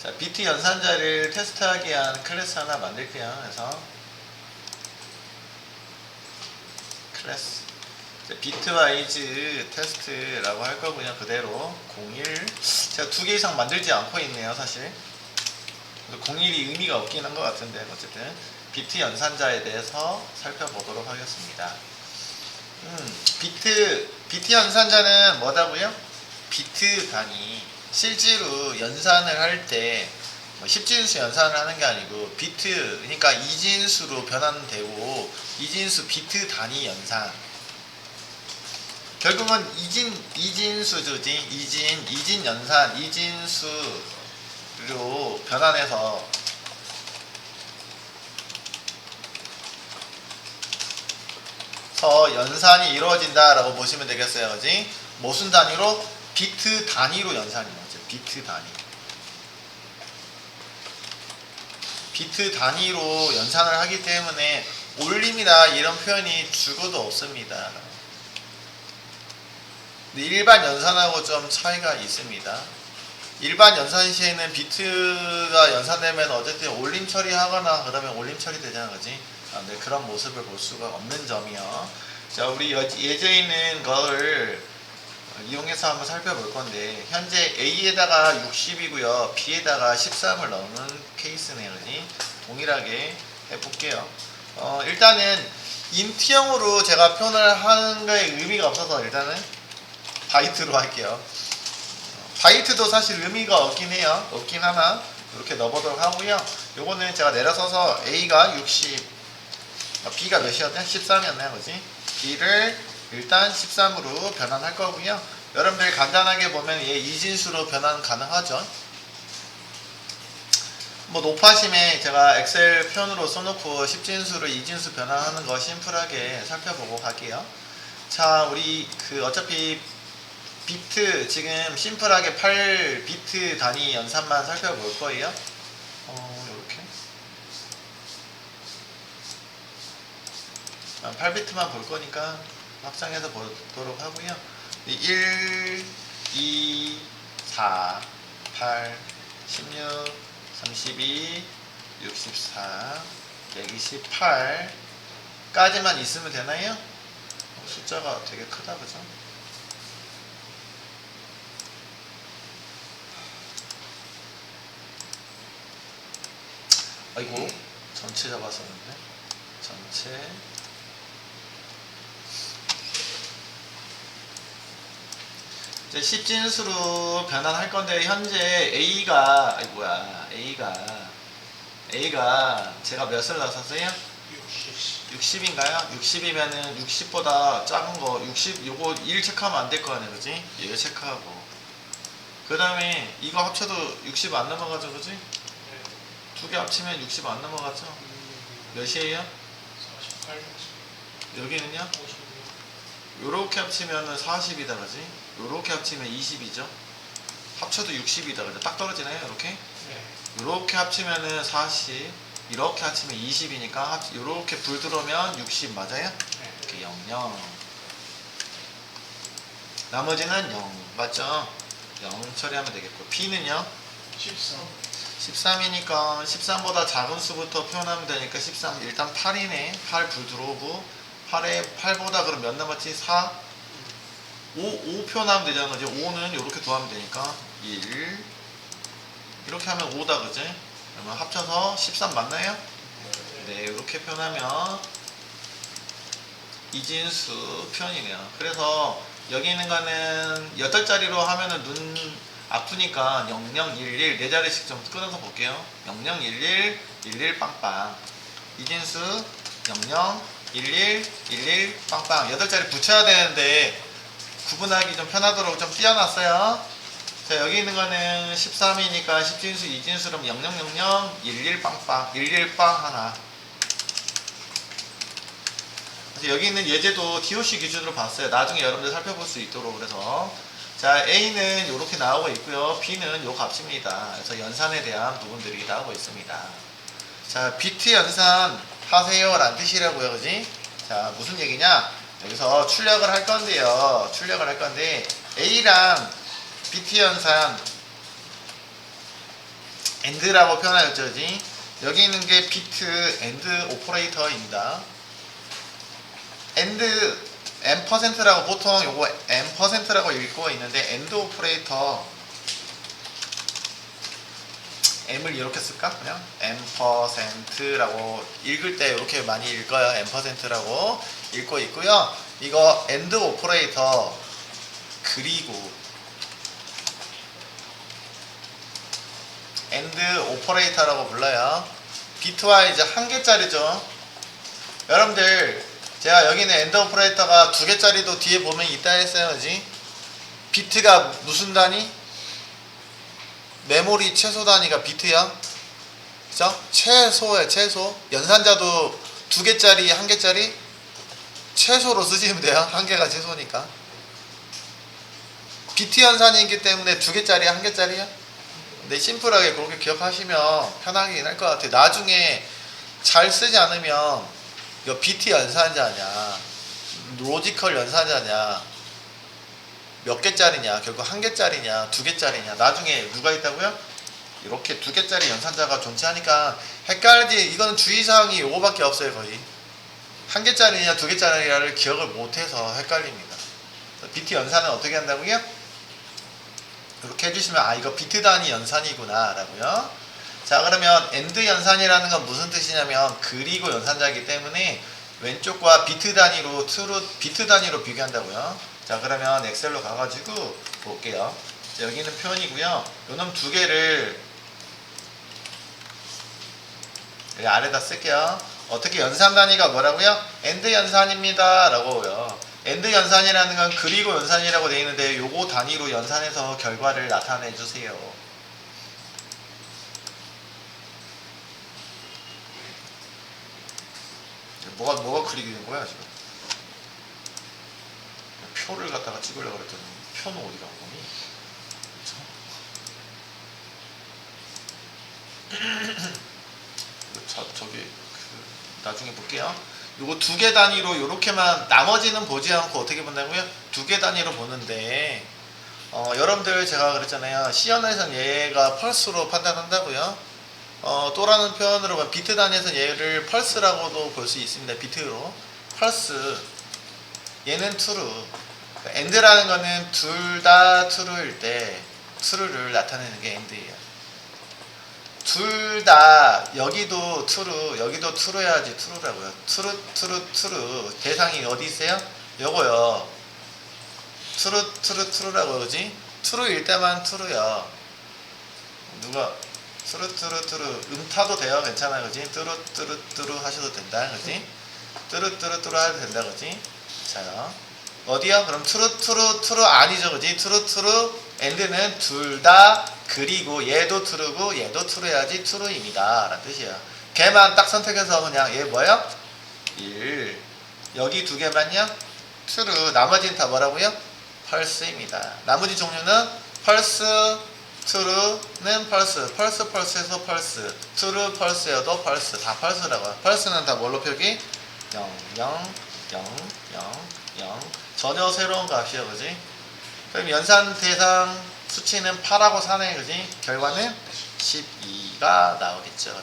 자, 비트 연산자를 테스트하기 위한 클래스 하나 만들게요. 그래서 클래스 비트와이즈 테스트라고 할 거고요. 그대로 01 제가 2개 이상 만들지 않고 있네요. 사실 01이 의미가 없긴 한 것 같은데 어쨌든 비트 연산자에 대해서 살펴보도록 하겠습니다. 비트 연산자는 뭐다고요? 비트 단위. 실제로 연산을 할 때 10진수 연산을 하는 게 아니고 비트, 그러니까 이진수로 변환되고 이진수 비트 단위 연산. 결국은 이진수지. 이진 연산, 이진수로 변환해서 연산이 이루어진다라고 보시면 되겠어요. 그지? 무슨 단위로? 비트 단위로 연산이 나오죠. 비트 단위. 비트 단위로 연산을 하기 때문에 올림이나 이런 표현이 죽어도 없습니다. 근데 일반 연산하고 좀 차이가 있습니다. 일반 연산 시에는 비트가 연산되면 어쨌든 올림 처리하거나 그다음에 올림 처리 되잖아, 그지? 네, 그런 모습을 볼 수가 없는 점이요. 자, 우리 예제에 있는 걸 이용해서 한번 살펴볼 건데, 현재 A에다가 60이고요, B에다가 13을 넣는 케이스네요, 그지? 동일하게 해볼게요. 일단은 인트형으로 제가 표현을 하는 거에 의미가 없어서 일단은 바이트로 할게요. 바이트도 사실 의미가 없긴 해요. 없긴 하나 이렇게 넣어보도록 하고요. 요거는 제가 내려서서 A가 60, B가 몇이었냐? 13이었나요? 그지? B를 일단 13으로 변환할 거고요. 여러분들 간단하게 보면 얘 이진수로 변환 가능하죠. 뭐 높아심에 제가 엑셀 표현으로 써놓고 10진수로 이진수 변환하는 거 심플하게 살펴보고 갈게요. 자, 우리 어차피 비트 지금 심플하게 8비트 단위 연산만 살펴볼 거예요. 요렇게 8비트만 볼 거니까 확장해서 보도록 하고요. 1, 2, 4, 8, 16, 32, 64, 128 까지만 있으면 되나요? 숫자가 되게 크다, 그죠? 아이고, 전체 잡았었는데. 전체. 이제 10진수로 변환할 건데, 현재 A가, A가 제가 몇을 넣었어요? 60인가요? 60이면은 60보다 작은 거, 60, 요거 1 체크하면 안 될 거 아니야, 그지? 얘 체크하고. 그 다음에 이거 합쳐도 60 안 넘어가죠, 그지? 두 개 합치면 60 안 넘어가죠? 몇이에요? 48. 여기는요? 요렇게 합치면 40이다, 그지? 요렇게 합치면 20이죠? 합쳐도 60이다, 그죠? 딱 떨어지나요, 이렇게? 네. 요렇게 합치면은 40, 이렇게 합치면 20이니까 요렇게 불 들어오면 60 맞아요? 네. 이렇게 0, 0. 나머지는 0, 맞죠? 0 처리하면 되겠고. B는요? 13이니까 13보다 작은 수부터 표현하면 되니까 13 일단 8이네. 8 불 들어오고 8보다 그럼 몇 남았지? 4 5 표현하면 되잖아, 그지? 5는 이렇게 더하면 되니까 1 이렇게 하면 5다, 그지? 그러면 합쳐서 13 맞나요? 네, 이렇게 표현하면 이진수 표현이네요. 그래서 여기 있는 거는 8자리로 하면은 눈 아프니까 0011 4자리씩 좀 끊어서 볼게요. 0011 11 빵빵. 이진수 0011 11 빵빵. 8자리 붙여야 되는데 구분하기 좀 편하도록 좀 띄워놨어요. 자, 여기 있는 거는 13이니까 10진수, 이진수로 0000 11 빵빵. 11빵 하나. 여기 있는 예제도 DOC 기준으로 봤어요. 나중에 여러분들 살펴볼 수 있도록. 그래서 자, A는 이렇게 나오고 있고요. B는 요 값입니다. 그래서 연산에 대한 부분들이 나오고 있습니다. 자, 비트 연산 하세요 라는 뜻이라고요, 그지? 자, 무슨 얘기냐? 여기서 출력을 할 건데요. 출력을 할 건데 A랑 비트 연산 AND라고 표현하였죠. 그지? 여기 있는 게 비트 AND 오퍼레이터입니다. AND M%라고 보통 요거 M%라고 읽고 있는데 AND 오퍼레이터 M을 이렇게 쓸까? 그냥 M%라고 읽을 때 이렇게 많이 읽어요. M%라고 읽고 있고요. 이거 AND 오퍼레이터 그리고 AND 오퍼레이터라고 불러요. 비트와이즈 한 개짜리죠. 여러분들 제가 여기는 AND 오퍼레이터가 두 개짜리도 뒤에 보면 있다 했어요. 그지? 비트가 무슨 단위? 메모리 최소 단위가 비트야. 그죠? 최소에 최소. 연산자도 두 개짜리, 한 개짜리 최소로 쓰시면 돼요. 한 개가 최소니까. 비트 연산이기 때문에 두 개짜리, 한 개짜리야. 근데 심플하게 그렇게 기억하시면 편하긴 할 것 같아요. 나중에 잘 쓰지 않으면 이거 비트 연산자냐, 로지컬 연산자냐, 몇 개짜리냐, 결국 한 개짜리냐, 두 개짜리냐, 나중에 누가 있다고요? 이렇게 두 개짜리 연산자가 존재하니까 헷갈리지. 이거는 주의사항이 요거밖에 없어요. 거의 한 개짜리냐 두 개짜리냐를 기억을 못해서 헷갈립니다. 비트 연산은 어떻게 한다고요? 이렇게 해주시면 아 이거 비트 단위 연산이구나 라고요. 자 그러면 AND 연산이라는 건 무슨 뜻이냐면 그리고 연산자이기 때문에 왼쪽과 비트 단위로 비트 단위로 비교한다고요. 자 그러면 엑셀로 가가지고 볼게요. 자, 여기는 표현이고요. 요놈 두 개를 여기 아래다 쓸게요. 어떻게 연산 단위가 뭐라고요? AND 연산입니다 라고요. AND 연산이라는 건 그리고 연산이라고 되어 있는데 요거 단위로 연산해서 결과를 나타내 주세요. 뭐가 그리는 거야 지금? 표를 갖다가 찍으려고 그랬더니 표는 어디 간 거니? 저기 나중에 볼게요. 요거 두 개 단위로 요렇게만 나머지는 보지 않고 어떻게 본다고요? 두 개 단위로 보는데 여러분들 제가 그랬잖아요. 시연에서는 얘가 펄스로 판단한다고요. 또라는 표현으로 보면 비트 단위에서 얘를 펄스라고도 볼 수 있습니다. 비트로 펄스 얘는 true. AND라는 거는 둘 다 true일 때 true를 나타내는 게 AND예요. 둘 다 여기도 true 여기도 true 해야지 true라고요. true 대상이 어디 있어요? 요거요. true라고 그러지? true일 때만 true요. 누가 true 음타도 돼요. 괜찮아요. 그지? true 하셔도 된다. 그지? true 해도 된다. 그지? 자요. 어디요? 그럼 true 아니죠. 그지? true AND는 둘 다 그리고 얘도 true고 얘도 true 해야지 true입니다 라는 뜻이에요. 걔만 딱 선택해서 그냥 얘 뭐예요? 1 여기 두 개만요? true 나머지는 다 뭐라고요? false입니다. 나머지 종류는 false true는 false false에서 false true false여도 false 다 false라고요. false는 다 뭘로 표기? 0 0 0 0 0 전혀 새로운 값이에요. 그지? 그럼 연산 대상 수치는 8하고 4네. 그지? 결과는 12가 나오겠죠.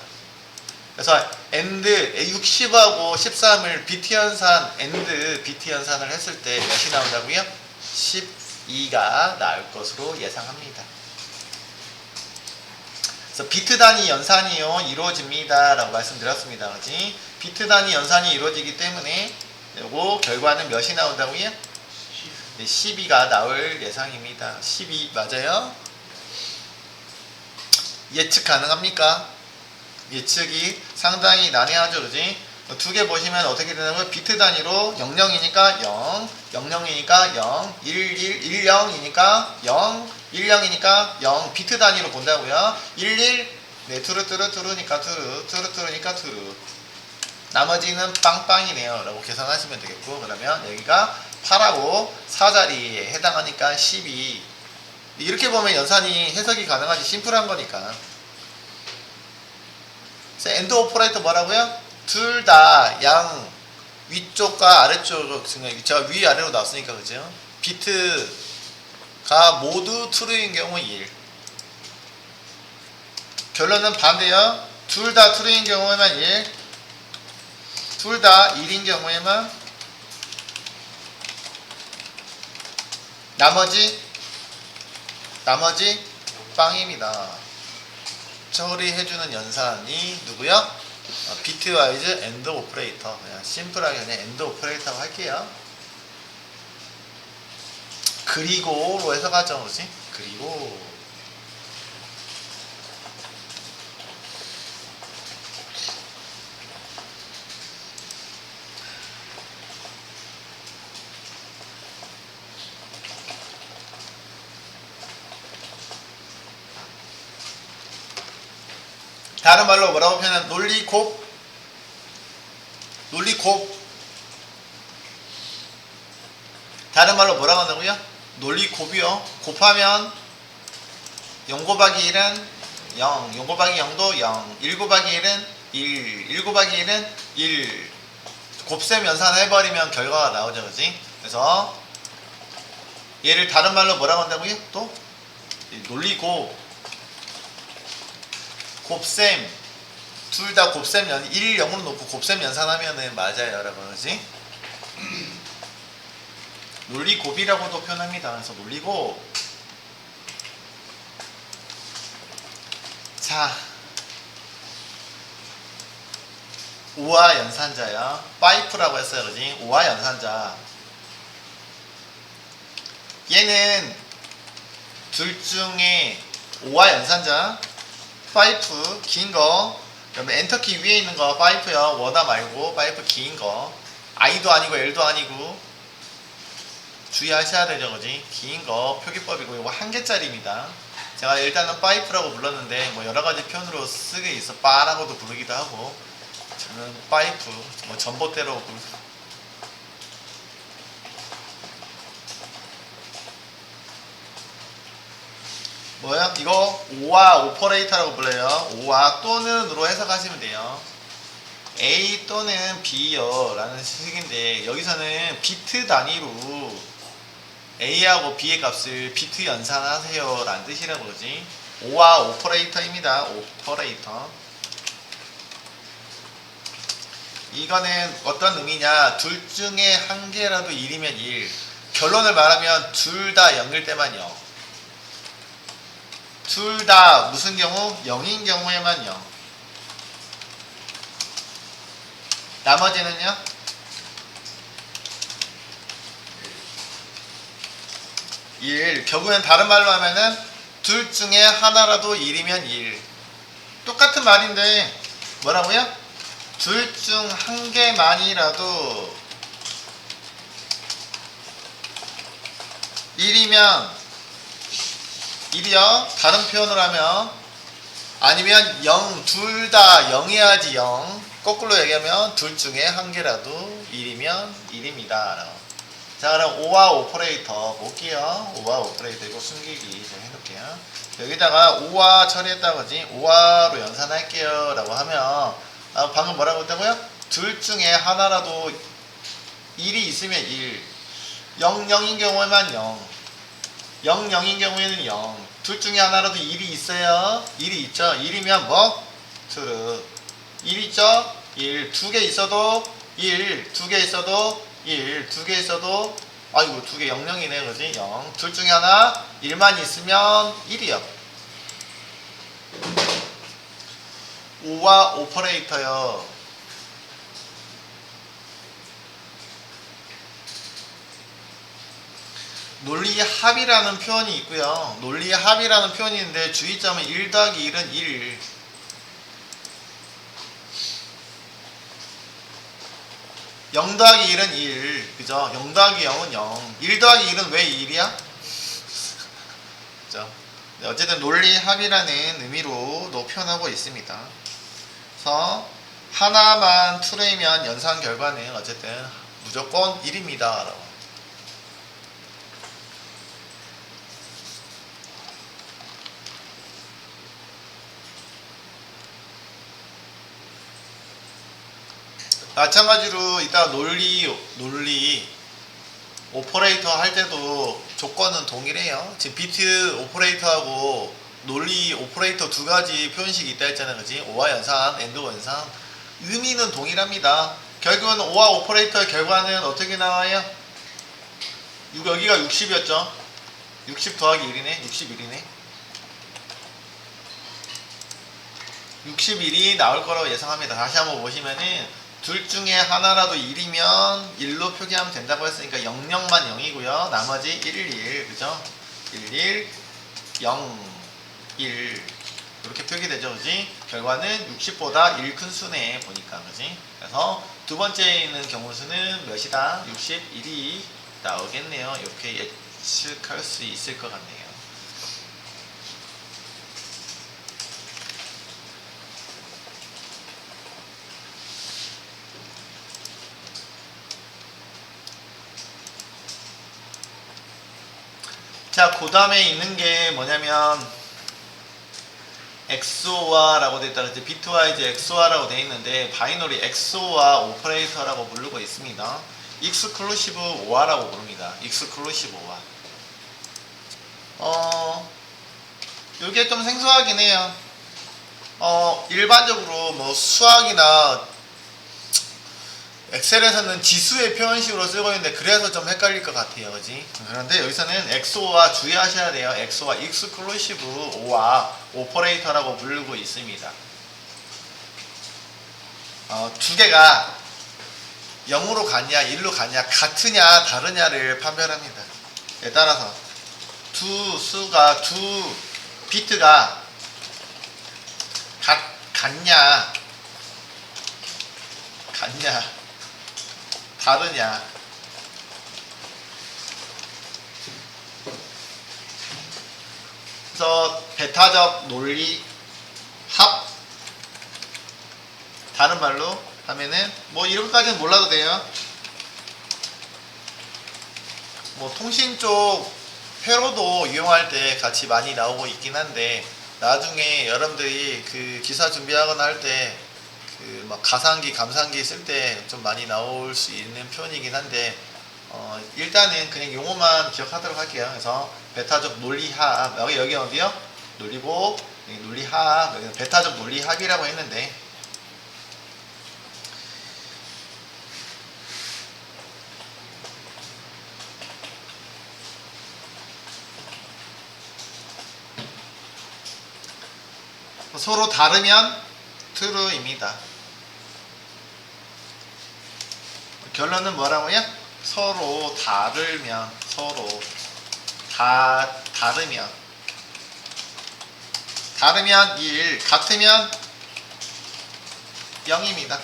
그래서 AND 60하고 13을 비트 연산 AND 비트 연산을 했을 때 몇이 나온다고요? 12가 나올 것으로 예상합니다. 그래서 비트 단위 연산이요 이루어집니다 라고 말씀드렸습니다. 그지? 비트 단위 연산이 이루어지기 때문에 요거 결과는 몇이 나온다고요? 12가 나올 예상입니다. 12 맞아요? 예측 가능합니까? 예측이 상당히 난해하죠. 그지? 두 개 보시면 어떻게 되냐면 비트 단위로 00이니까 0, 00이니까 0, 11, 10이니까 0, 10이니까 0 비트 단위로 본다고요. 11 네, 투르니까 투르니까 투르 나머지는 빵빵이네요 라고 계산하시면 되겠고 그러면 여기가 8하고 4자리에 해당하니까 12 이렇게 보면 연산이 해석이 가능하지 심플한 거니까. AND 오퍼레이터 뭐라고요? 둘 다 양 위쪽과 아래쪽 제가 위아래로 나왔으니까 그죠? 비트가 모두 true인 경우 1 결론은 반대요. 둘 다 true인 경우에만 1, 둘 다 1인 경우에만 나머지 빵입니다. 처리해주는 연산이 누구요? 비트와이즈 엔드 오퍼레이터. 그냥 심플하게 그냥 엔드 오퍼레이터라고 할게요. 그리고로 해서 가죠. 그렇지? 그리고 다른 말로 뭐라고 표현하면 논리곱 다른 말로 뭐라고 한다고요? 논리곱이요. 곱하면 0 곱하기 1은 0, 0 곱하기 0도 0, 1 곱하기 1은 1, 1 곱하기 1은 1. 곱셈 연산 해버리면 결과가 나오죠. 그지? 그래서 얘를 다른 말로 뭐라고 한다고요? 또 논리곱 곱셈 둘 다 곱셈 1, 0으로 놓고 곱셈 연산하면은 맞아요. 여러분. 그지? 논리곱이라고도 표현합니다. 그래서 논리곱. 자, 우화 연산자야. 파이프라고 했어요. 그지? 우화 연산자. 얘는 둘 중에 우화 연산자 파이프 긴 거, 그다음에 엔터키 위에 있는 거 파이프요. 워다 말고 파이프 긴 거. I도 아니고 L도 아니고 주의하셔야 되죠. 그지? 긴 거 표기법이고 이거 한 개짜리입니다. 제가 일단은 파이프라고 불렀는데 뭐 여러 가지 표현으로 쓰게 있어. 바라고도 부르기도 하고 저는 파이프 뭐 전봇대로 부르고 뭐야? 이거 오와 오퍼레이터라고 불러요. 오와 또는으로 해석하시면 돼요. A 또는 B요 라는 식인데 여기서는 비트 단위로 A하고 B의 값을 비트 연산하세요 라는 뜻이라고 그러지. 오와 오퍼레이터입니다. 오퍼레이터. 이거는 어떤 의미냐? 둘 중에 한 개라도 1이면 1. 결론을 말하면 둘 다 0일 때만 0. 둘 다 무슨 경우? 0인 경우에만 0. 나머지는요? 1. 결국엔 다른 말로 하면은 둘 중에 하나라도 1이면 1. 똑같은 말인데 뭐라고요? 둘 중 한 개만이라도 1이면 1이요. 다른 표현을 하면 아니면 0, 둘 다 0해야지 0. 거꾸로 얘기하면 둘 중에 한 개라도 1이면 1입니다. 자, 그럼 오와 오퍼레이터 볼게요. 오와 오퍼레이터 이거 숨기기 좀 해놓을게요. 여기다가 오와 처리했다고 하지. 오와로 연산할게요 라고 하면 방금 뭐라고 했다고요? 둘 중에 하나라도 1이 있으면 1. 0, 0인 경우에만 0. 0, 0인 경우에는 0. 둘 중에 하나라도 1이 있어요. 1이 있죠. 1이면 뭐? true. 1 있죠? 1. 두 개 있어도 1. 두 개 있어도 1. 두 개 있어도 아이고 두 개 0, 0이네. 그지? 0. 둘 중에 하나 1만 있으면 1이요. 오와 오퍼레이터요. 논리합이라는 표현이 있고요. 논리합이라는 표현이 있는데 주의점은 1 더하기 1은 1. 0 더하기 1은 1. 그죠? 0 더하기 0은 0. 1 더하기 1은 왜 1이야? 그죠? 어쨌든 논리합이라는 의미로도 표현하고 있습니다. 그래서 하나만 true이면 연산 결과는 어쨌든 무조건 1입니다. 라고. 마찬가지로 이따 논리 오퍼레이터 할 때도 조건은 동일해요. 지금 비트 오퍼레이터하고 논리 오퍼레이터 두 가지 표현식이 있다 했잖아요. 그지? 오와 연산, 엔드와 연산. 의미는 동일합니다. 결국은 오와 오퍼레이터의 결과는 어떻게 나와요? 여기가 60이었죠? 60 더하기 1이네? 61이네? 61이 나올 거라고 예상합니다. 다시 한번 보시면은 둘 중에 하나라도 1이면 1로 표기하면 된다고 했으니까 00만 0이고요. 나머지 11, 그죠? 11, 0, 1 이렇게 표기되죠. 그지? 결과는 60보다 1 큰 수네 보니까. 그지? 그래서 두 번째에 있는 경우 수는 몇이다? 61이 나오겠네요. 이렇게 예측할 수 있을 것 같네요. 자, 그 다음에 있는 게 뭐냐면 XOR라고 되어 있다. 그랬지? 비트와이즈 XOR라고 되어 있는데 바이너리 XOR 오퍼레이터라고 부르고 있습니다. 익스클루시브 OR라고 부릅니다. 익스클루시브 OR. 이게 좀 생소하긴 해요. 일반적으로 뭐 수학이나 엑셀에서는 지수의 표현식으로 쓰고 있는데 그래서 좀 헷갈릴 것 같아요. 그지? 그런데 여기서는 XOR 주의하셔야 돼요. XOR Exclusive OR 오퍼레이터라고 부르고 있습니다. 두 개가 0으로 갔냐 1로 갔냐 같으냐 다르냐를 판별합니다. 에 따라서 두 비트가 같냐 다르냐. 그래서 베타적 논리 합, 다른 말로 하면은 뭐 이런까지는 몰라도 돼요. 뭐 통신 쪽 회로도 이용할 때 같이 많이 나오고 있긴 한데 나중에 여러분들이 그 기사 준비하거나 할 때 그 막 가상기, 감상기 쓸 때 좀 많이 나올 수 있는 표현이긴 한데 일단은 그냥 용어만 기억하도록 할게요. 그래서 베타적 논리합, 여기 어디요? 논리복, 여기 논리합, 여기는 베타적 논리합이라고 했는데 서로 다르면 true입니다. 결론은 뭐라고요? 서로 다르면, 다르면 1, 같으면 0입니다.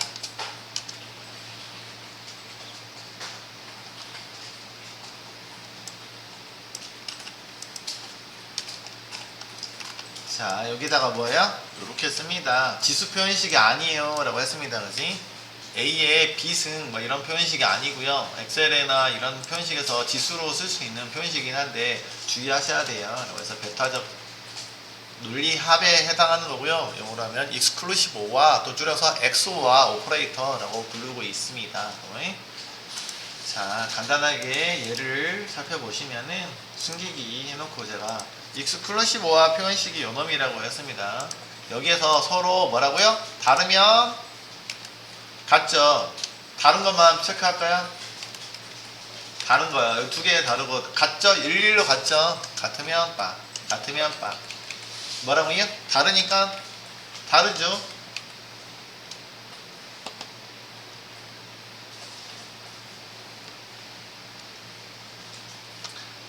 자, 여기다가 뭐예요? 이렇게 씁니다. 지수 표현식이 아니에요 라고 했습니다. 그지? A의 B승 뭐 이런 표현식이 아니고요. 엑셀이나 이런 표현식에서 지수로 쓸 수 있는 표현식이긴 한데 주의하셔야 돼요. 그래서 베타적 논리합에 해당하는 거고요. 영어로 하면 exclusive OR 또 줄여서 XOR 오퍼레이터라고 부르고 있습니다. 자, 간단하게 예를 살펴보시면은 숨기기 해놓고 제가 exclusive OR 표현식이 요놈이라고 했습니다. 여기에서 서로 뭐라고요? 다르면 같죠? 다른 것만 체크할까요? 다른 거야. 두 개 다르고 같죠? 일일로 같죠? 같으면 빠. 뭐라고요? 다르니까 다르죠?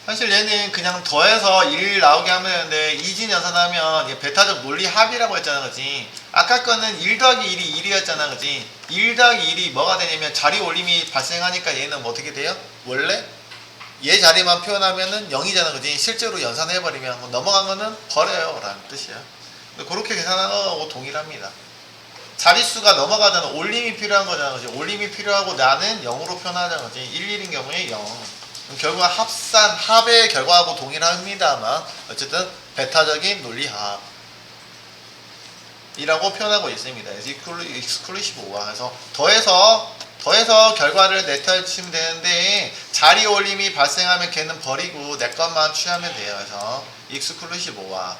사실 얘는 그냥 더해서 1 나오게 하면 되는데 이진 연산하면 베타적 논리 합이라고 했잖아. 그지? 아까 거는 1 더하기 1이 1이었잖아. 그지? 1 더하기 1이 뭐가 되냐면 자리 올림이 발생하니까 얘는 뭐 어떻게 돼요? 원래 얘 자리만 표현하면은 0이잖아. 그지? 실제로 연산해버리면 뭐 넘어간 거는 버려요 라는 뜻이야. 그렇게 계산하는 거하고 동일합니다. 자릿수가 넘어가잖아. 올림이 필요한 거잖아. 그지? 올림이 필요하고 나는 0으로 표현하잖아. 그지? 1, 1인 경우에 0. 결국 합의 결과하고 동일합니다만 어쨌든 베타적인 논리합이라고 표현하고 있습니다. exclusive OR. 그래서 더해서 결과를 내쫓으면 되는데 자리 올림이 발생하면 걔는 버리고 내 것만 취하면 돼요. 그래서 exclusive OR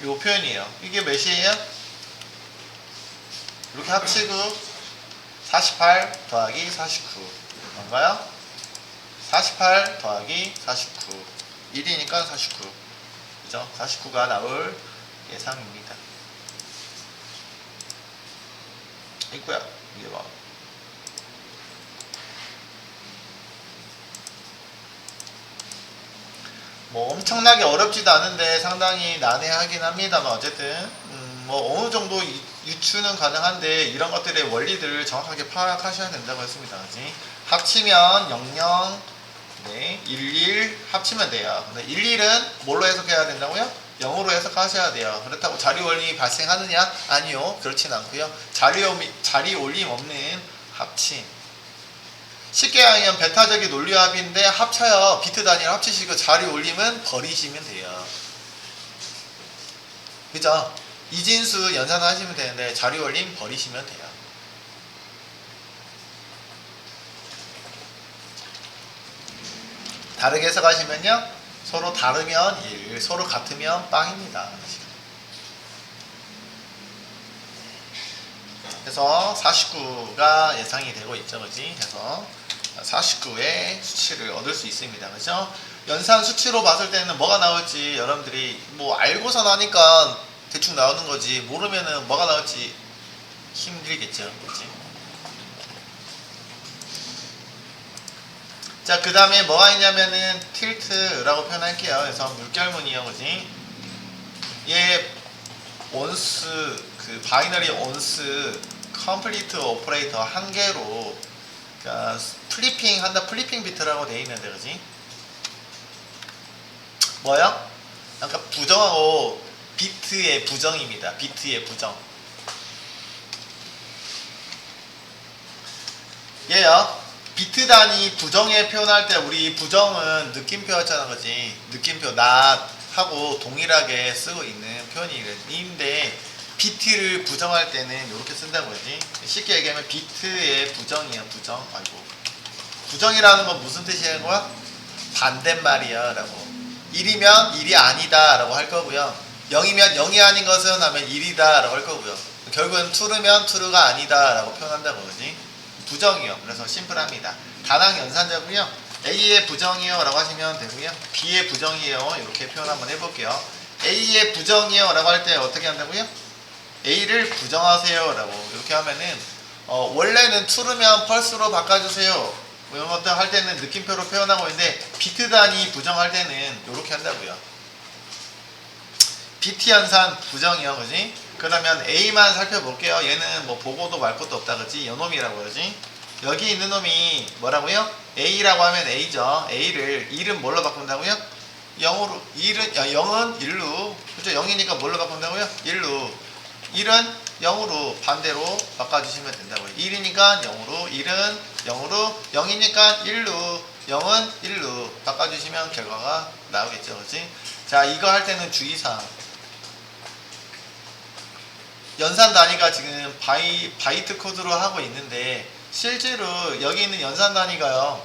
요 표현이에요. 이게 몇이에요? 이렇게 합치고 48 더하기 49 뭔가요? 48 더하기 49 1이니까 49 그죠? 49가 나올 예상입니다. 있고요. 이게 뭐 엄청나게 어렵지도 않은데 상당히 난해하긴 합니다만 어쨌든 뭐 어느 정도 유추는 가능한데 이런 것들의 원리들을 정확하게 파악하셔야 된다고 했습니다. 그치? 합치면 00 네, 11 합치면 돼요. 근데 11은 뭘로 해석해야 된다고요? 0으로 해석하셔야 돼요. 그렇다고 자리 올림이 발생하느냐? 아니요. 그렇진 않고요. 자리 올림 없는 합침. 쉽게 하면 배타적인 논리합인데 합쳐요. 비트 단위를 합치시고 자리 올림은 버리시면 돼요. 그죠? 이진수 연산하시면 되는데 자리 올림 버리시면 돼요. 다르게 해석하시면요. 서로 다르면 1, 서로 같으면 빵입니다. 그래서 49가 예상이 되고 있죠. 그지? 그래서 49의 수치를 얻을 수 있습니다. 그죠? 연산 수치로 봤을 때는 뭐가 나올지 여러분들이 뭐 알고서 나니까 대충 나오는 거지 모르면은 뭐가 나올지 힘들겠죠. 그치? 자, 그 다음에 뭐가 있냐면은 틸트라고 표현할게요. 그래서 물결문이요. 그지? 얘 온스 그 바이너리 온스 컴플리트 오퍼레이터 한 개로 그러니까 플리핑 한다 플리핑 비트라고 되어 있는데 그지? 뭐야? 그러니까 부정하고 비트의 부정입니다. 비트의 부정. 얘요. 비트 단위 부정에 표현할 때 우리 부정은 느낌표였잖아 그지? 느낌표 not 하고 동일하게 쓰고 있는 표현인데 비트를 부정할 때는 이렇게 쓴다고 그러지? 쉽게 얘기하면 비트의 부정이야. 부정. 아이고. 부정이라는 건 무슨 뜻이라는 거야? 반대말이야 라고. 1이면 1이 아니다 라고 할 거고요. 0이면 0이 아닌 것은 하면 1이다 라고 할 거고요. 결국은 true면 true가 아니다 라고 표현한다고 그러지? 부정이요. 그래서 심플합니다. 단항 연산자고요. A의 부정이요 라고 하시면 되고요. B의 부정이에요. 이렇게 표현 한번 해볼게요. A의 부정이요 라고 할 때 어떻게 한다고요? A를 부정하세요 라고 이렇게 하면은 원래는 true면 false로 바꿔주세요. 이런 것들 할 때는 느낌표로 표현하고 있는데 비트 단위 부정할 때는 이렇게 한다고요. BT 연산 부정이요. 그지? 그러면 A만 살펴볼게요. 얘는 뭐 보고도 말 것도 없다. 그지? 요놈이라고 그러지? 여기 있는 놈이 뭐라고요? A라고 하면 A죠. A를 1은 뭘로 바꾼다고요? 0으로 0은 1로 그죠? 0이니까 뭘로 바꾼다고요? 1로 1은 0으로 반대로 바꿔주시면 된다고요. 1이니까 0으로 1은 0으로 0이니까 1로 0은 1로 바꿔주시면 결과가 나오겠죠. 그치? 자, 이거 할 때는 주의사항. 연산 단위가 지금 바이트 코드로 하고 있는데 실제로 여기 있는 연산 단위가요.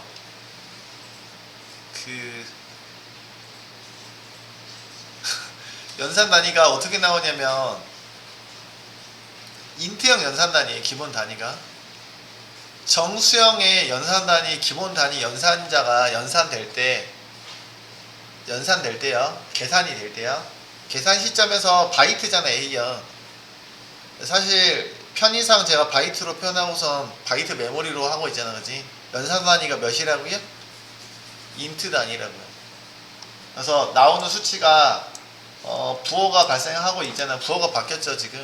연산 단위가 어떻게 나오냐면 인트형 연산 단위의 기본 단위가 정수형의 연산 단위 기본 단위 연산자가 연산될 때요. 계산이 될 때요. 계산 시점에서 바이트잖아 A요. 사실 편의상 제가 바이트로 표현하고선 바이트 메모리로 하고 있잖아. 그지? 연산 단위가 몇이라고요? 인트 단위라고요. 그래서 나오는 수치가 부호가 발생하고 있잖아. 부호가 바뀌었죠 지금.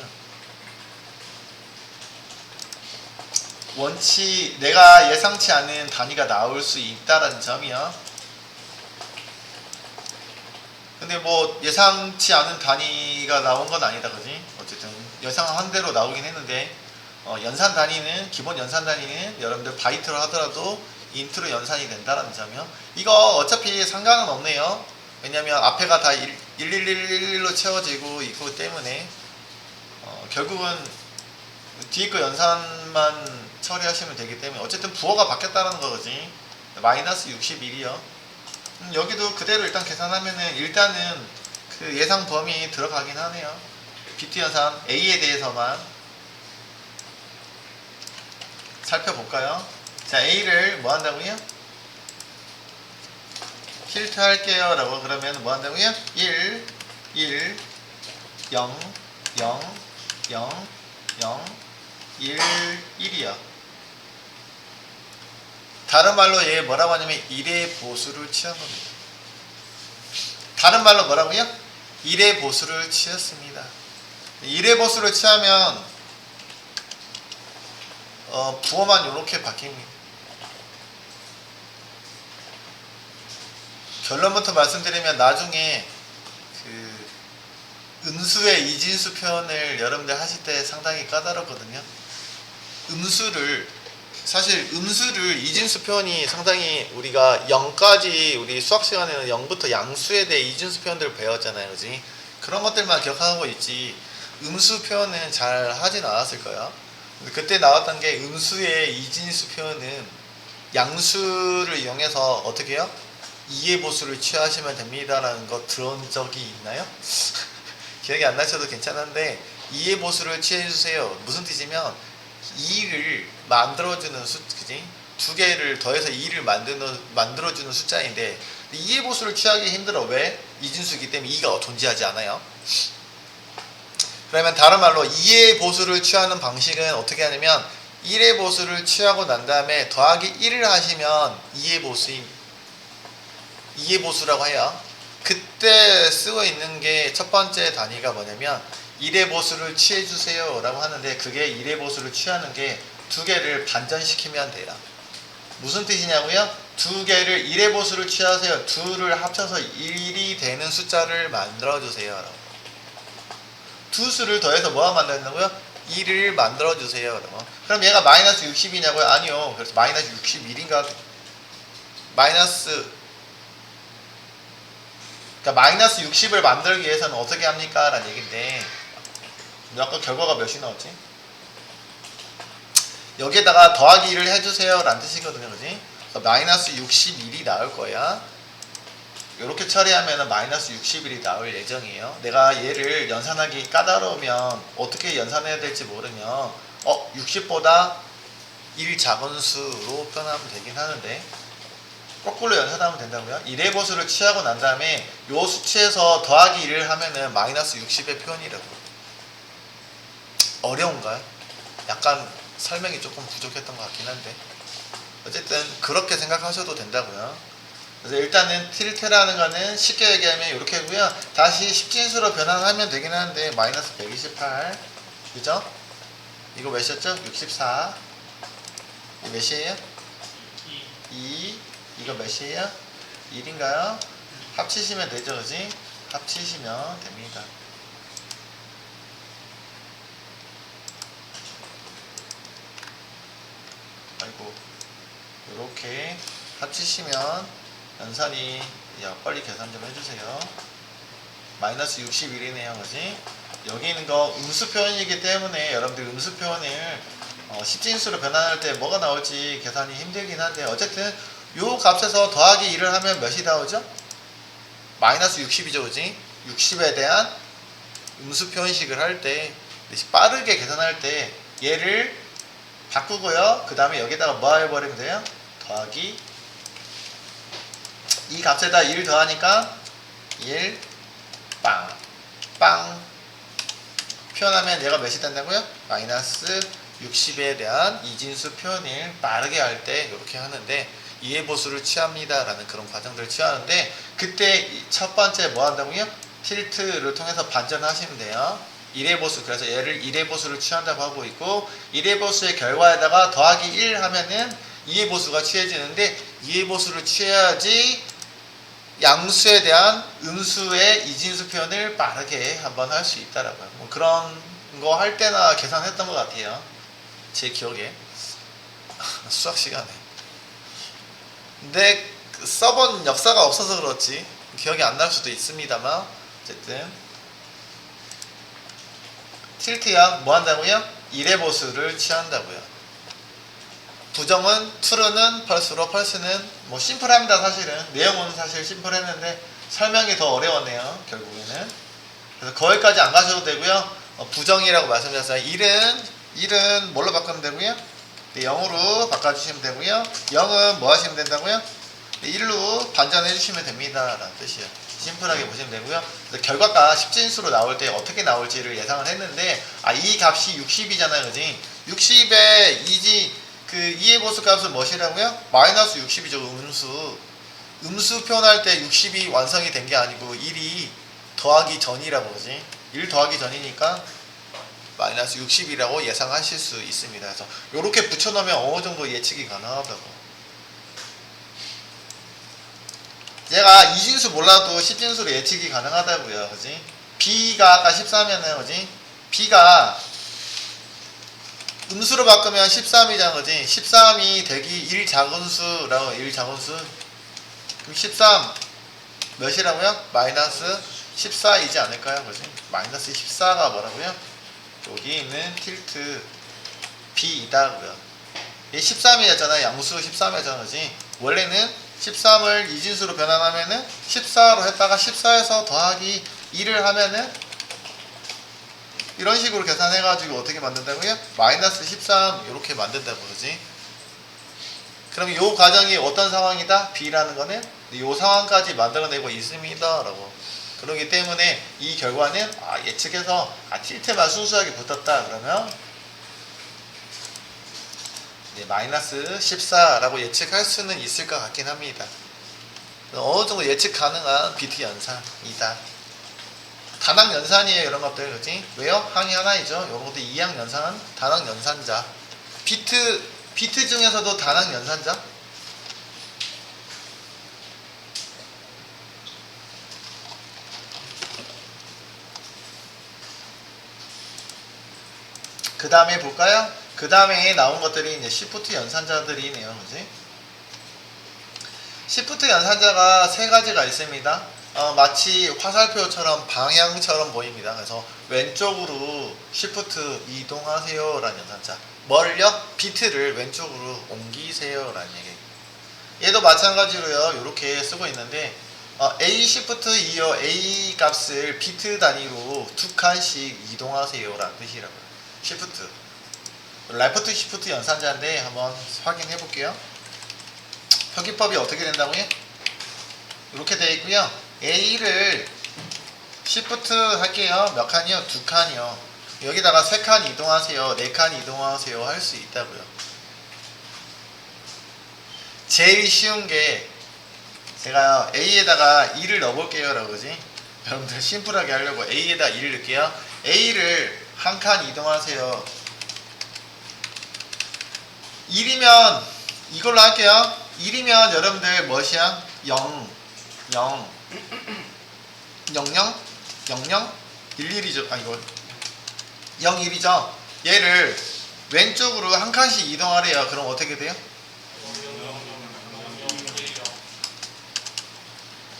내가 예상치 않은 단위가 나올 수 있다라는 점이요. 근데 뭐 예상치 않은 단위가 나온 건 아니다. 그지? 어쨌든 예상한 대로 나오긴 했는데 연산 단위는 기본 연산 단위는 여러분들 바이트로 하더라도 인트로 연산이 된다라는 점이요. 이거 어차피 상관은 없네요. 왜냐면 앞에가 다 1111로 채워지고 있기 때문에 결국은 뒤에 거 연산만 처리하시면 되기 때문에 어쨌든 부호가 바뀌었다는 거지. 마이너스 61이요. 여기도 그대로 일단 계산하면은 일단은 그 예상 범위 들어가긴 하네요. 비트 연산 A에 대해서만 살펴볼까요? 자, A를 뭐 한다고요? 틸트 할게요 라고 그러면 뭐 한다고요? 1, 1, 0, 0, 0, 0, 1, 1이요. 다른 말로 얘 뭐라고 하냐면 1의 보수를 취한 겁니다. 다른 말로 뭐라고요? 1의 보수를 취했습니다. 1의 보수를 취하면 부호만 이렇게 바뀝니다. 결론부터 말씀드리면 나중에 그 음수의 이진수 표현을 여러분들 하실 때 상당히 까다롭거든요. 사실 음수를 이진수 표현이 상당히 우리가 0까지 우리 수학 시간에는 0부터 양수에 대해 이진수 표현들을 배웠잖아요. 그지? 그런 것들만 기억하고 있지 음수 표현은 잘 하진 않았을 거야. 그때 나왔던 게 음수의 이진수 표현은 양수를 이용해서 어떻게 해요? 2의 보수를 취하시면 됩니다 라는 거 들은 적이 있나요? 기억이 안 나셔도 괜찮은데 2의 보수를 취해주세요. 무슨 뜻이면 2를 만들어주는 그지? 두 개를 더해서 2를 만들어주는 숫자인데 2의 보수를 취하기 힘들어. 왜? 이진수이기 때문에 2가 존재하지 않아요. 그러면 다른 말로 2의 보수를 취하는 방식은 어떻게 하냐면 1의 보수를 취하고 난 다음에 더하기 1을 하시면 2의 보수라고 해요. 그때 쓰고 있는 게 첫 번째 단위가 뭐냐면 1의 보수를 취해주세요 라고 하는데 그게 1의 보수를 취하는 게 두 개를 반전시키면 돼요. 무슨 뜻이냐고요? 두 개를 1의 보수를 취하세요. 둘을 합쳐서 1이 되는 숫자를 만들어주세요 라고. 두 수를 더해서 뭐가 만든다고요? 1을 만들어주세요 라고. 그럼 얘가 마이너스 60이냐고요? 아니요. 그래서 마이너스 61인가? 그러니까 마이너스 60을 만들기 위해서는 어떻게 합니까? 라는 얘기인데 아까 결과가 몇이 나왔지? 여기에다가 더하기 1을 해주세요 라는 뜻이거든요. 그지? 마이너스 61이 나올 거야. 이렇게 처리하면 마이너스 61이 나올 예정이에요. 내가 얘를 연산하기 까다로우면 어떻게 연산해야 될지 모르면 60보다 1 작은 수로 표현하면 되긴 하는데 거꾸로 연산하면 된다고요? 1의 보수를 취하고 난 다음에 요 수치에서 더하기 1을 하면은 마이너스 60의 표현이라고. 어려운가요? 약간 설명이 조금 부족했던 것 같긴 한데 어쨌든 그렇게 생각하셔도 된다고요. 그래서 일단은 틸트라는 거는 쉽게 얘기하면 이렇게 하고요. 다시 10진수로 변환하면 되긴 하는데 마이너스 128 그죠? 이거 몇이었죠? 64 이거 몇이에요? 2 이거 몇이에요? 1인가요? 합치시면 되죠, 그지? 합치시면 됩니다. 아이고, 이렇게 합치시면 연산이, 야, 빨리 계산 좀 해주세요. 마이너스 61이네요, 그지? 여기 있는 거 음수 표현이기 때문에 여러분들 음수 표현을 10진수로 변환할 때 뭐가 나올지 계산이 힘들긴 한데 어쨌든 요 값에서 더하기 1을 하면 몇이 나오죠? 마이너스 60이죠, 그지? 60에 대한 음수 표현식을 할 때 빠르게 계산할 때 얘를 바꾸고요. 그 다음에 여기다가 뭐 해버리면 돼요? 더하기 이 값에다 1 더하니까 1 빵, 빵 표현하면 얘가 몇이 된다고요? 마이너스 60에 대한 이진수 표현을 빠르게 할 때 이렇게 하는데 2의 보수를 취합니다 라는 그런 과정들을 취하는데 그때 첫 번째 뭐 한다고요? 틸트를 통해서 반전하시면 돼요. 1의 보수, 그래서 얘를 1의 보수를 취한다고 하고 있고 1의 보수의 결과에다가 더하기 1 하면은 2의 보수가 취해지는데 2의 보수를 취해야지 양수에 대한 음수의 이진수 표현을 빠르게 한번 할 수 있다라고요. 뭐 그런 거 할 때나 계산했던 것 같아요. 제 기억에 수학 시간에. 근데 써본 역사가 없어서 그렇지 기억이 안 날 수도 있습니다만 어쨌든 틸트야 뭐 한다고요? 1의 보수를 취한다고요. 부정은 true는 펄스로 펄스는 뭐 심플합니다. 사실은 내용은 사실 심플했는데 설명이 더 어려웠네요. 결국에는. 그래서 거기까지 안 가셔도 되고요. 부정이라고 말씀드렸어요. 1은 뭘로 바꾸면 되고요? 네, 0으로 바꿔주시면 되고요. 0은 뭐 하시면 된다고요? 네, 1로 반전해 주시면 됩니다. 라는 뜻이에요. 심플하게 보시면 되고요. 결과가 10진수로 나올 때 어떻게 나올지를 예상을 했는데, 이 값이 60이잖아요. 그지? 60에 2의 보수 값은 무엇이라고요? 마이너스 60이죠. 음수 표현할 때 60이 완성이 된 게 아니고 1이 더하기 전이라고 그러지. 1 더하기 전이니까 마이너스 60이라고 예상하실 수 있습니다. 그래서 이렇게 붙여놓으면 어느 정도 예측이 가능하다고. 얘가 이진수 몰라도 10진수로 예측이 가능하다고요. 그지? B가 아까 13이었나요? 그지? B가 음수로 바꾸면 13이잖아. 그지? 13이 대기 1 작은수라고 1 작은수. 그럼 13 몇이라고요? 마이너스 14이지 않을까요? 그지? 마이너스 14가 뭐라고요? 여기 있는 틸트 B이다고요. 이 13이었잖아. 양수 13이었잖아. 그지? 원래는 13을 이진수로 변환하면은 14로 했다가 14에서 더하기 2를 하면은 이런 식으로 계산해가지고 어떻게 만든다고요? 마이너스 13 이렇게 만든다고 그러지. 그럼 이 과정이 어떤 상황이다? B라는 거는 이 상황까지 만들어내고 있습니다 라고. 그렇기 때문에 이 결과는 예측해서 틸트만 순수하게 붙었다 그러면 네, 마이너스 14라고 예측할 수는 있을 것 같긴 합니다. 어느 정도 예측 가능한 비트 연산이다. 단항 연산이에요. 이런 것들. 그지? 왜요? 항이 하나이죠. 이런 것도 이항 연산, 단항 연산자. 비트 중에서도 단항 연산자. 그 다음에 볼까요? 그 다음에 나온 것들이 이제 시프트 연산자들이네요. 그지? 시프트 연산자가 세 가지가 있습니다. 마치 화살표처럼 방향처럼 보입니다. 그래서 왼쪽으로 시프트 이동하세요 라는 연산자. 뭘요? 비트를 왼쪽으로 옮기세요 라는 얘기. 얘도 마찬가지로요. 이렇게 쓰고 있는데 A 시프트 이어 A 값을 비트 단위로 2칸씩 이동하세요 라는 뜻이라고요. 시프트. 레프트 시프트 연산자인데 한번 확인해 볼게요. 표기법이 어떻게 된다고요? 이렇게 되어 있고요. A를 시프트 할게요. 몇 칸이요? 2칸이요. 여기다가 3칸 이동하세요. 4칸 이동하세요. 할 수 있다고요. 제일 쉬운 게 제가 A에다가 2를 넣어볼게요. 라고 그러지? 여러분들 심플하게 하려고 A에다 2를 넣을게요. A를 한 칸 이동하세요. 1이면 이걸로 할게요. 1이면 여러분들 무엇이야? 0 0 0 0 0 0 1 1이죠. 이거 0 1이죠. 얘를 왼쪽으로 한 칸씩 이동하래요. 그럼 어떻게 돼요?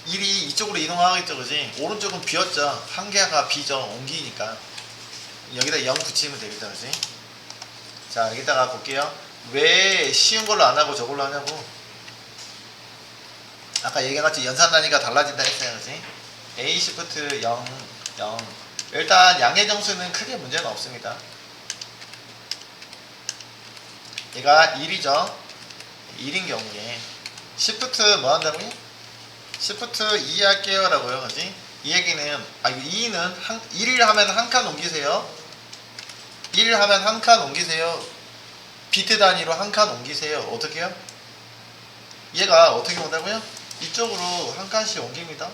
1이 이쪽으로 이동하겠죠. 그지? 오른쪽은 비었죠. 한 개가 비죠. 옮기니까 여기다 0 붙이면 되겠다. 그지? 자, 여기다가 볼게요. 왜 쉬운 걸로 안 하고 저걸로 하냐고. 아까 얘기한같이 연산 단위가 달라진다 했어요. 그지? A 시프트 0 0. 일단 양의 정수는 크게 문제는 없습니다. 얘가 1이죠. 1인 경우에 시프트 뭐 한다고요? 시프트 2 할게요 라고요. 그지? 이 얘기는 2는 1을 하면 한 칸 옮기세요. 1을 하면 한 칸 옮기세요. 비트 단위로 한 칸 옮기세요. 어떻게 해요? 얘가 어떻게 온다고요? 이쪽으로 한 칸씩 옮깁니다.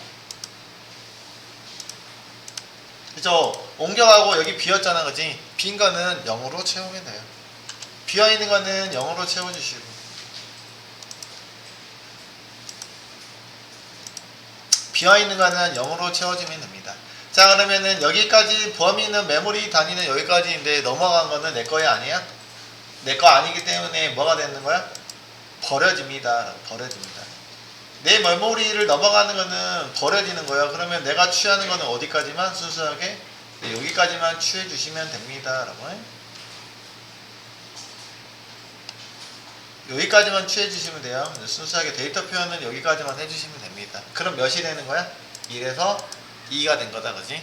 그죠? 옮겨가고 여기 비었잖아. 그지? 빈 거는 0으로 채우면 돼요. 비어있는 거는 0으로 채워주시고. 비어있는 거는 0으로 채워주면 됩니다. 자, 그러면은 여기까지 범위는 메모리 단위는 여기까지인데 넘어간 거는 내 거야 아니야? 내 거 아니기 때문에 뭐가 되는 거야? 버려집니다. 버려집니다. 내 메모리를 넘어가는 거는 버려지는 거야. 그러면 내가 취하는 거는 어디까지만 순수하게? 네, 여기까지만 취해 주시면 됩니다. 라고. 여기까지만 취해 주시면 돼요. 순수하게 데이터 표현은 여기까지만 해주시면 됩니다. 그럼 몇이 되는 거야? 1에서 2가 된 거다, 그지?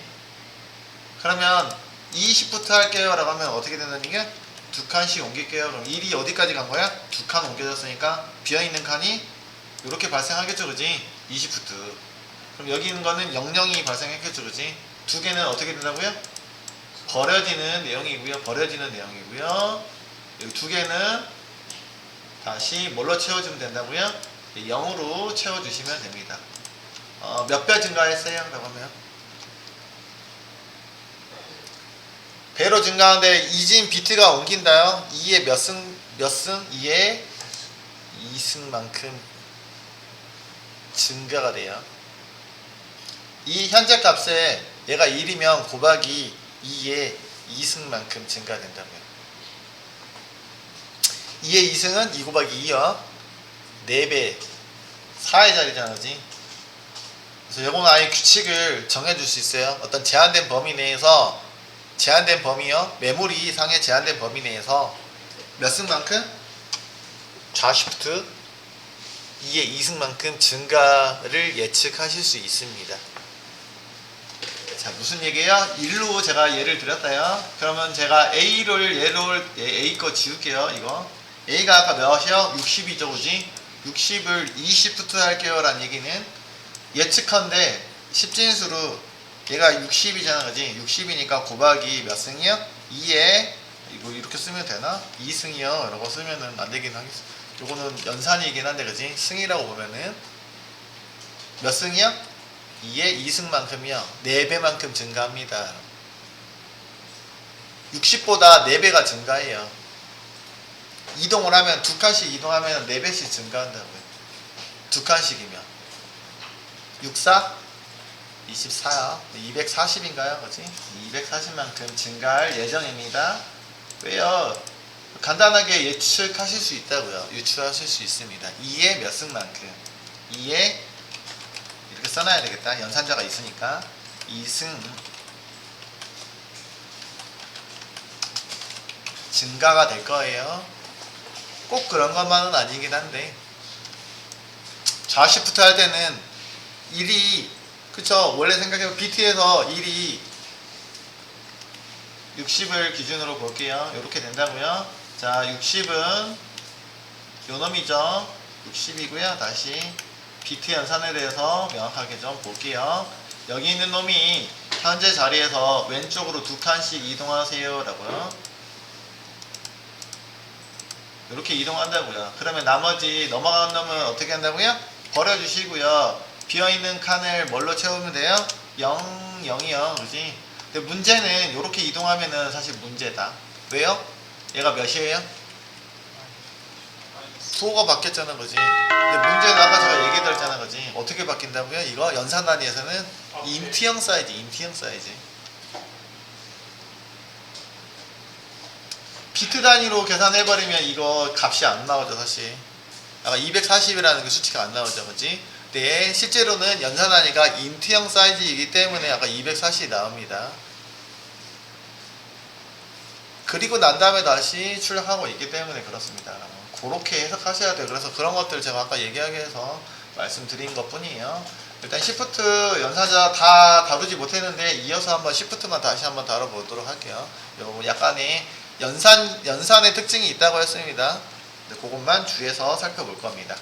그러면 2시프트 할게요 라고 하면 어떻게 된다는 게 두 칸씩 옮길게요. 그럼 1이 어디까지 간 거야? 두 칸 옮겨졌으니까 비어있는 칸이 이렇게 발생하겠죠, 그지? 2시프트. 그럼 여기 있는 거는 00이 발생했겠죠, 그지? 두 개는 어떻게 된다고요? 버려지는 내용이고요. 버려지는 내용이고요. 여기 두 개는 다시 뭘로 채워주면 된다고요? 0으로 채워주시면 됩니다. 몇 배 증가했어요? 라고 하면 배로 증가하는데 이진 비트가 옮긴다요. 2의 몇 승? 2의 2승만큼 증가가 돼요. 이 현재 값에 얘가 1이면 곱하기 2의 2승만큼 증가된다고요. 2의 2승은 2 곱하기 2요. 4배 4의 자리잖아, 그지? 그래서 요거는 아예 규칙을 정해줄 수 있어요. 어떤 제한된 범위 내에서 제한된 범위요. 메모리 상의 제한된 범위 내에서 몇 승만큼? 좌시프트 2의 2승만큼 증가를 예측하실 수 있습니다. 자, 무슨 얘기예요? 1로 제가 예를 드렸다요. 그러면 제가 A를 A 거 지울게요. 이거 A가 아까 몇이요? 60이죠, 그지? 60을 2시프트 할게요 라는 얘기는 예측한데 십진수로 얘가 60이잖아, 그지? 60이니까 곱하기 몇 승이요? 2에 이거 이렇게 쓰면 되나? 2승이요 라고 쓰면은 안 되긴 하겠어. 요거는 연산이긴 한데, 그지? 승이라고 보면은 몇 승이요? 2의 2승만큼이요. 4배만큼 증가합니다. 60보다 4배가 증가해요. 이동을 하면 두 칸씩 이동하면 4배씩 증가한다고요. 두 칸씩이면 64? 24요. 240인가요? 그치? 240만큼 증가할 예정입니다. 왜요? 간단하게 예측하실 수 있다고요. 유추하실 수 있습니다. 2의 몇 승만큼. 2의 이렇게 써놔야 되겠다. 연산자가 있으니까 2승 증가가 될 거예요. 꼭 그런 것만은 아니긴 한데 좌시프트 할 때는 1이 그쵸, 원래 생각해보면 비트에서 1이 60을 기준으로 볼게요. 이렇게 된다고요. 자, 60은 요 놈이죠. 60이고요. 다시 비트 연산에 대해서 명확하게 좀 볼게요. 여기 있는 놈이 현재 자리에서 왼쪽으로 두 칸씩 이동하세요 라고요. 이렇게 이동한다고요. 그러면 나머지 넘어가는 놈은 어떻게 한다고요? 버려주시고요. 비어있는 칸을 뭘로 채우면 돼요? 0, 0이요. 그지? 근데 문제는 이렇게 이동하면은 사실 문제다. 왜요? 얘가 몇이에요? 수호가 바뀌었잖아, 그지? 근데 문제는 아까 제가 얘기해드렸잖아, 그지? 어떻게 바뀐다고요? 이거 연산 단위에서는 인트형 사이즈, 인트형 사이즈. 비트 단위로 계산해버리면 이거 값이 안 나오죠, 사실. 아까 240이라는 그 수치가 안 나오죠, 그지? 네, 실제로는 연산 단위가 인트형 사이즈이기 때문에 아까 240이 나옵니다. 그리고 난 다음에 다시 출력하고 있기 때문에 그렇습니다. 그렇게 해석하셔야 돼요. 그래서 그런 것들 제가 아까 얘기하기 위해서 말씀드린 것 뿐이에요. 일단 시프트 연산자 다 다루지 못했는데 이어서 한번 시프트만 다시 한번 다뤄보도록 할게요. 요 약간의 연산의 특징이 있다고 했습니다. 그것만 주의해서 살펴볼 겁니다.